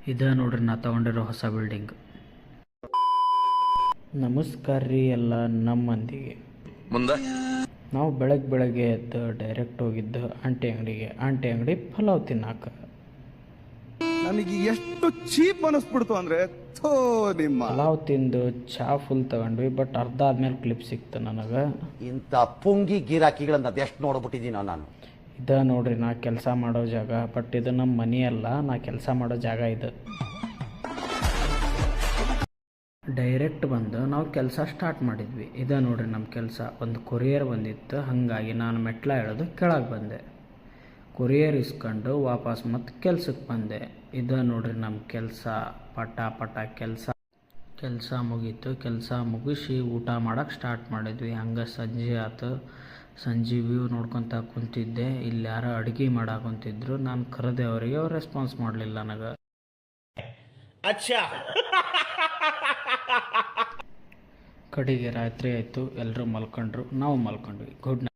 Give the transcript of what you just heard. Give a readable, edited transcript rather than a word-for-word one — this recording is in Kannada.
ಇದ ನೋಡ್ರಿ ನಾ ತಗೊಂಡಿರೋ ಹೊಸ ಬಿಲ್ಡಿಂಗ್. ನಮಸ್ಕಾರ ರೀ ಎಲ್ಲ ನಮ್ಮ ಮಂದಿಗೆ. ಮುಂದೆ ನಾವು ಬೆಳಗ್ಗೆ ಎದ್ದು ಡೈರೆಕ್ಟ್ ಹೋಗಿದ್ದು ಆಂಟಿ ಅಂಗಡಿ ಪಲಾವ್ ತಿನ್ನಾಕ. ನನಗೆ ಎಷ್ಟು ಚೀಪ್ ಅನಿಸ್ಬಿಡ್ತು ಅಂದ್ರೆ ಪಲಾವ್ ತಿಂದು ಚಾ ಫುಲ್ ತಗೊಂಡ್ವಿ. ಬಟ್ ಅರ್ಧ ಆದ್ಮೇಲೆ ಕ್ಲಿಪ್ ಸಿಕ್ತು ನನಗೆ. ಇಂಥ ಪುಂಗಿ ಗಿರಾಕಿಗಳನ್ನ ಅದೆಷ್ಟು ನೋಡ್ಬಿಟ್ಟಿದ್ದೀನೋ ನಾನು. ಇದ ನೋಡ್ರಿ ನಾ ಕೆಲಸ ಮಾಡೋ ಜಾಗ. ಬಟ್ ಇದು ನಮ್ಮ ಮನಿ ಅಲ್ಲ, ನಾ ಕೆಲಸ ಮಾಡೋ ಜಾಗ ಇದು. ಡೈರೆಕ್ಟ್ ಬಂದು ನಾವು ಕೆಲಸ ಸ್ಟಾರ್ಟ್ ಮಾಡಿದ್ವಿ. ಇದ ನೋಡ್ರಿ ನಮ್ಮ ಕೆಲಸ. ಒಂದು ಕೊರಿಯರ್ ಬಂದಿತ್ತು, ಹಾಗಾಗಿ ನಾನು ಮೆಟ್ಲ ಎಳೆದು ಕೆಳಗೆ ಬಂದೆ. ಕೊರಿಯರ್ ಇಸ್ಕೊಂಡು ವಾಪಸ್ ಮತ್ತೆ ಕೆಲ್ಸಕ್ಕೆ ಬಂದೆ. ಇದ ನೋಡ್ರಿ ನಮ್ಮ ಕೆಲಸ. ಪಟ ಕೆಲಸ ಮುಗೀತು. ಕೆಲಸ ಮುಗಿಸಿ ಊಟ ಮಾಡೋಕ್ಕೆ ಸ್ಟಾರ್ಟ್ ಮಾಡಿದ್ವಿ. ಹಂಗೆ ಸಂಜೆ ಆಯ್ತು. ಸಂಜೆ ವ್ಯೂ ನೋಡ್ಕೊತ ಕುಂತಿದ್ದೆ. ಇಲ್ಲಿ ಯಾರೋ ಅಡುಗೆ ಮಾಡಾಕೊಂತಿದ್ರು. ನಾನು ಕರೆದೆ ಅವರಿಗೆ, ಅವ್ರು ರೆಸ್ಪಾನ್ಸ್ ಮಾಡಲಿಲ್ಲ ನನಗೆ. ಕಡೆಗೆ ರಾತ್ರಿ ಆಯಿತು. ಎಲ್ಲರೂ ಮಲ್ಕೊಂಡ್ರು, ನಾವು ಮಲ್ಕೊಂಡ್ವಿ. Good night.